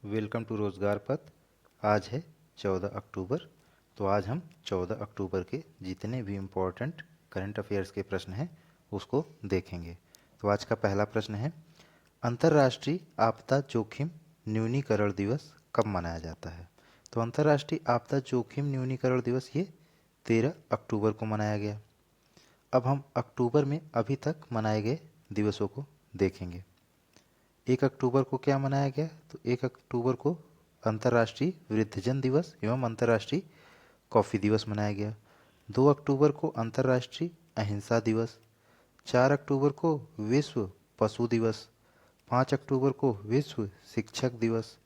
Welcome to रोज़गार पथ। आज है 14 अक्टूबर। तो आज हम 14 अक्टूबर के जितने भी इम्पोर्टेंट करंट अफेयर्स के प्रश्न हैं उसको देखेंगे। तो आज का पहला प्रश्न है, अंतर्राष्ट्रीय आपदा जोखिम न्यूनीकरण दिवस कब मनाया जाता है? तो अंतर्राष्ट्रीय आपदा जोखिम न्यूनीकरण दिवस ये 13 अक्टूबर को मनाया गया। अब हम अक्टूबर में अभी तक मनाए गए दिवसों को देखेंगे। 1 अक्टूबर को क्या मनाया गया? तो 1 अक्टूबर को अंतर्राष्ट्रीय वृद्धजन दिवस एवं अंतर्राष्ट्रीय कॉफ़ी दिवस मनाया गया। 2 अक्टूबर को अंतर्राष्ट्रीय अहिंसा दिवस। 4 अक्टूबर को विश्व पशु दिवस। 5 अक्टूबर को विश्व शिक्षक दिवस।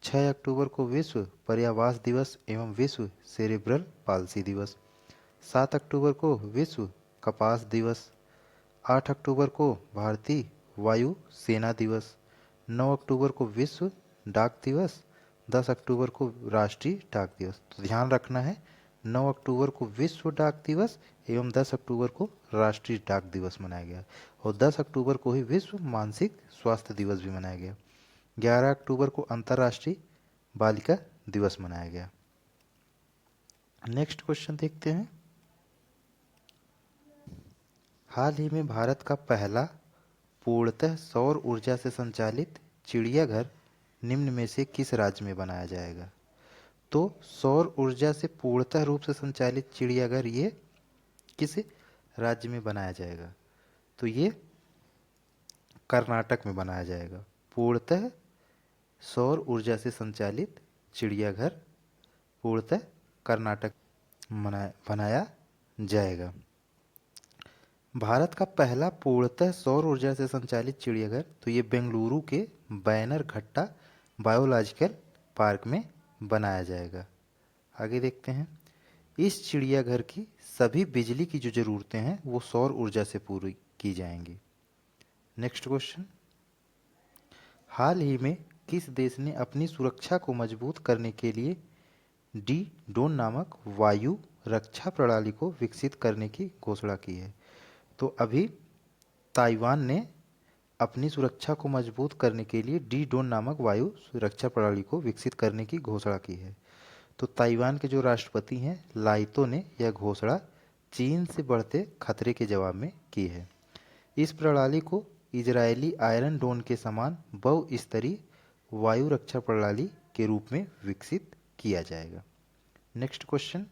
6 अक्टूबर को विश्व पर्यावास दिवस एवं विश्व सेरेब्रल पाल्सी दिवस। 7 अक्टूबर को विश्व कपास दिवस। 8 अक्टूबर को भारतीय वायु सेना दिवस। 9 अक्टूबर को विश्व डाक दिवस। 10 अक्टूबर को राष्ट्रीय डाक दिवस। तो ध्यान रखना है, 9 अक्टूबर को विश्व डाक दिवस एवं 10 अक्टूबर को राष्ट्रीय डाक दिवस मनाया गया और 10 अक्टूबर को ही विश्व मानसिक स्वास्थ्य दिवस भी मनाया गया। 11 अक्टूबर को अंतर्राष्ट्रीय बालिका दिवस मनाया गया। नेक्स्ट क्वेश्चन देखते हैं। हाल ही में भारत का पहला पूर्णतः सौर ऊर्जा से संचालित चिड़ियाघर निम्न में से किस राज्य में बनाया जाएगा? तो सौर ऊर्जा से पूर्णतः रूप से संचालित चिड़ियाघर ये किस राज्य में बनाया जाएगा? तो ये कर्नाटक में बनाया जाएगा। पूर्णतः सौर ऊर्जा से संचालित चिड़ियाघर पूर्णतः कर्नाटक बनाया जाएगा। भारत का पहला पूर्णतः सौर ऊर्जा से संचालित चिड़ियाघर तो ये बेंगलुरु के बैनरघट्टा बायोलॉजिकल पार्क में बनाया जाएगा। आगे देखते हैं। इस चिड़ियाघर की सभी बिजली की जो ज़रूरतें हैं वो सौर ऊर्जा से पूरी की जाएंगी। नेक्स्ट क्वेश्चन, हाल ही में किस देश ने अपनी सुरक्षा को मजबूत करने के लिए डी डोन नामक वायु रक्षा प्रणाली को विकसित करने की घोषणा की है? तो अभी ताइवान ने अपनी सुरक्षा को मजबूत करने के लिए डी डोन नामक वायु सुरक्षा प्रणाली को विकसित करने की घोषणा की है। तो ताइवान के जो राष्ट्रपति हैं लाइतो ने यह घोषणा चीन से बढ़ते खतरे के जवाब में की है। इस प्रणाली को इजरायली आयरन डोन के समान बहुस्तरीय वायु रक्षा प्रणाली के रूप में विकसित किया जाएगा। नेक्स्ट क्वेश्चन,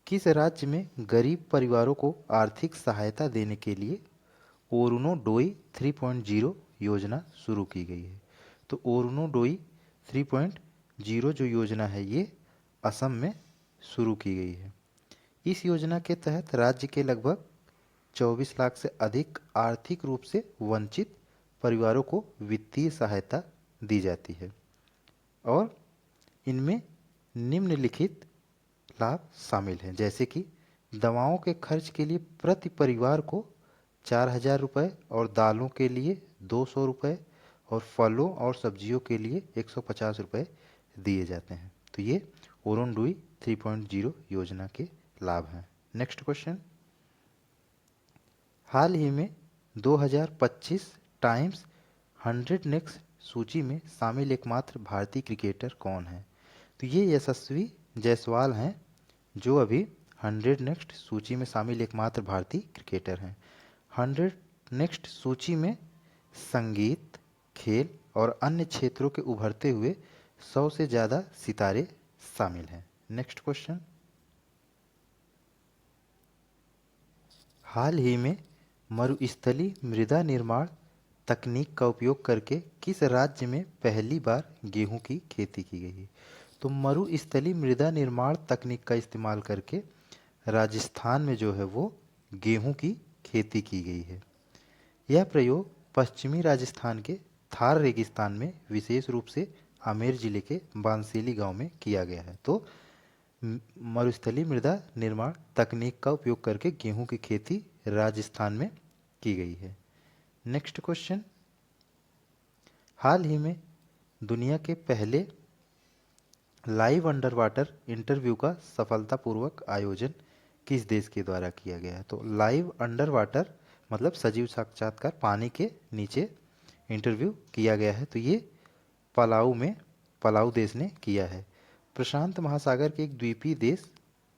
किस राज्य में गरीब परिवारों को आर्थिक सहायता देने के लिए ओरुनोडोई 3.0 योजना शुरू की गई है? तो ओरुनोडोई 3.0 जो योजना है ये असम में शुरू की गई है। इस योजना के तहत राज्य के लगभग 24 लाख से अधिक आर्थिक रूप से वंचित परिवारों को वित्तीय सहायता दी जाती है और इनमें निम्नलिखित लाभ शामिल हैं, जैसे कि दवाओं के खर्च के लिए प्रति परिवार को 4,000 रुपये और दालों के लिए 200 रुपये और फलों और सब्जियों के लिए 150 रुपये दिए जाते हैं। तो ये ओरुनडुई 3.0 योजना के लाभ हैं। नेक्स्ट क्वेश्चन, हाल ही में 2025 टाइम्स 100 नेक्स्ट सूची में शामिल एकमात्र भारतीय क्रिकेटर कौन है? तो ये यशस्वी जायसवाल हैं जो अभी 100 नेक्स्ट सूची में शामिल एकमात्र भारतीय क्रिकेटर हैं। 100 नेक्स्ट सूची में संगीत, खेल और अन्य क्षेत्रों के उभरते हुए 100 से ज़्यादा सितारे शामिल हैं। नेक्स्ट क्वेश्चन, हाल ही में मरुस्थलीय मृदा निर्माण तकनीक का उपयोग करके किस राज्य में पहली बार गेहूं की खेती की गई है? तो मरुस्थलीय मृदा निर्माण तकनीक का इस्तेमाल करके राजस्थान में जो है वो गेहूं की खेती की गई है। यह प्रयोग पश्चिमी राजस्थान के थार रेगिस्तान में विशेष रूप से आमेर जिले के बांसेली गांव में किया गया है। तो मरुस्थलीय मृदा निर्माण तकनीक का उपयोग करके गेहूं की खेती राजस्थान में की गई है। नेक्स्ट क्वेश्चन, हाल ही में दुनिया के पहले लाइव अंडर वाटर इंटरव्यू का सफलतापूर्वक आयोजन किस देश के द्वारा किया गया है? तो लाइव अंडर वाटर मतलब सजीव साक्षात्कार पानी के नीचे इंटरव्यू किया गया है, तो ये पलाऊ देश ने किया है। प्रशांत महासागर के एक द्वीपीय देश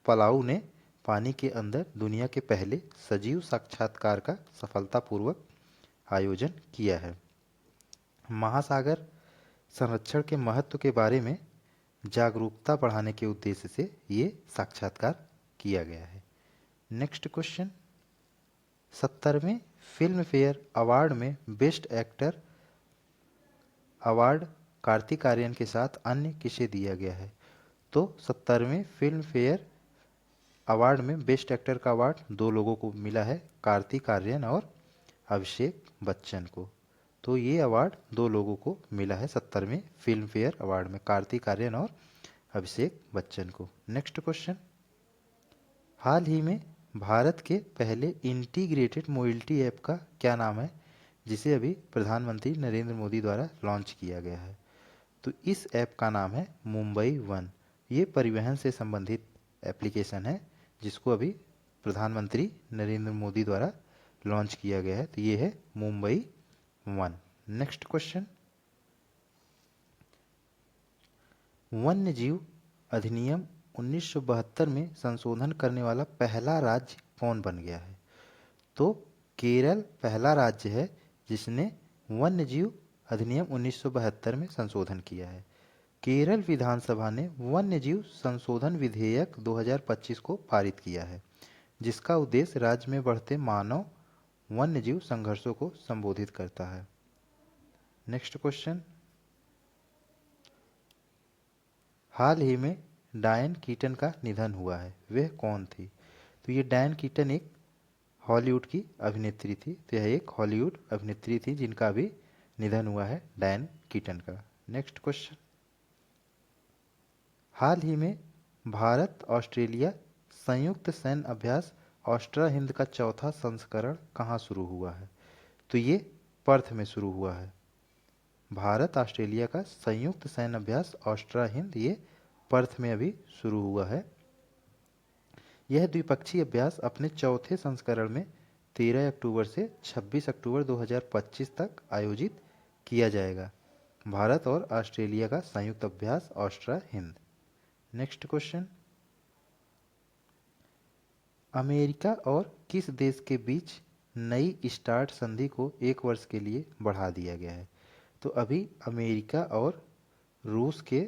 पलाऊ ने पानी के अंदर दुनिया के पहले सजीव साक्षात्कार का सफलतापूर्वक आयोजन किया है। महासागर संरक्षण के महत्व के बारे में जागरूकता बढ़ाने के उद्देश्य से ये साक्षात्कार किया गया है। नेक्स्ट क्वेश्चन, 70वें फिल्म फेयर अवार्ड में best actor award Kartik Aaryan के साथ अन्य किसे दिया गया है? तो 70वें फिल्म फेयर अवार्ड में बेस्ट एक्टर का अवार्ड दो लोगों को मिला है, कार्तिक आर्यन और अभिषेक बच्चन को। तो ये अवार्ड दो लोगों को मिला है 70वें फिल्म फेयर अवार्ड में, कार्तिक आर्यन और अभिषेक बच्चन को। नेक्स्ट क्वेश्चन, हाल ही में भारत के पहले इंटीग्रेटेड मोबिलिटी ऐप का क्या नाम है, जिसे अभी प्रधानमंत्री नरेंद्र मोदी द्वारा लॉन्च किया गया है? तो इस ऐप का नाम है मुंबई वन। ये परिवहन से संबंधित एप्लीकेशन है जिसको अभी प्रधानमंत्री नरेंद्र मोदी द्वारा लॉन्च किया गया है, तो ये है मुंबई वन। नेक्स्ट क्वेश्चन, वन्य जीव अधिनियम 1972 में संशोधन करने वाला पहला राज्य कौन बन गया है? तो केरल पहला राज्य है जिसने वन्य जीव अधिनियम 1972 में संशोधन किया है। केरल विधानसभा ने वन्य जीव संशोधन विधेयक 2025 को पारित किया है, जिसका उद्देश्य राज्य में बढ़ते मानव वन्य जीव संघर्षों को संबोधित करता है। नेक्स्ट क्वेश्चन, हाल ही में डायन कीटन का निधन हुआ है, वह कौन थी? तो ये डायन कीटन एक हॉलीवुड की अभिनेत्री थी। तो यह एक हॉलीवुड अभिनेत्री थी जिनका भी निधन हुआ है, डायन कीटन का। नेक्स्ट क्वेश्चन, हाल ही में भारत ऑस्ट्रेलिया संयुक्त सैन्य अभ्यास ऑस्ट्रा हिंद का चौथा संस्करण कहाँ शुरू हुआ है? तो ये पर्थ में शुरू हुआ है। भारत ऑस्ट्रेलिया का संयुक्त सैन्य अभ्यास ऑस्ट्रा हिंद, ये पर्थ में अभी शुरू हुआ है। यह द्विपक्षीय अभ्यास अपने चौथे संस्करण में 13 अक्टूबर से 26 अक्टूबर 2025 तक आयोजित किया जाएगा। भारत और ऑस्ट्रेलिया का संयुक्त अभ्यास ऑस्ट्रा हिंद। नेक्स्ट क्वेश्चन, अमेरिका और किस देश के बीच नई स्टार्ट संधि को 1 वर्ष के लिए बढ़ा दिया गया है? तो अभी अमेरिका और रूस के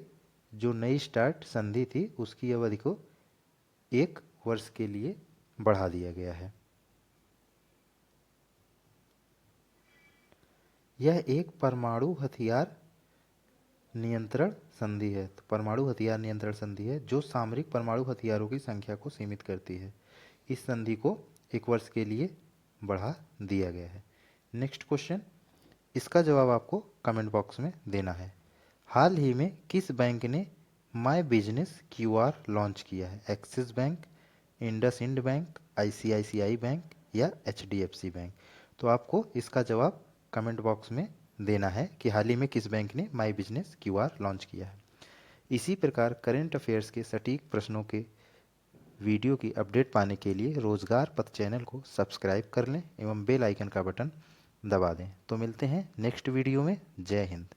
जो नई स्टार्ट संधि थी उसकी अवधि को 1 वर्ष के लिए बढ़ा दिया गया है। यह एक परमाणु हथियार नियंत्रण संधि है। तो परमाणु हथियार नियंत्रण संधि है जो सामरिक परमाणु हथियारों की संख्या को सीमित करती है। इस संधि को 1 वर्ष के लिए बढ़ा दिया गया है। नेक्स्ट क्वेश्चन, इसका जवाब आपको कमेंट बॉक्स में देना है। हाल ही में किस बैंक ने माय बिजनेस क्यूआर लॉन्च किया है? Axis bank, IndusInd bank, ICICI bank या एचडीएफसी बैंक? तो आपको इसका जवाब कमेंट बॉक्स में देना है कि हाल ही में किस बैंक ने माय बिजनेस क्यूआर लॉन्च किया है। इसी प्रकार करेंट अफेयर्स के सटीक प्रश्नों के वीडियो की अपडेट पाने के लिए रोजगार पथ चैनल को सब्सक्राइब कर लें एवं बेल आइकन का बटन दबा दें। तो मिलते हैं नेक्स्ट वीडियो में। जय हिंद।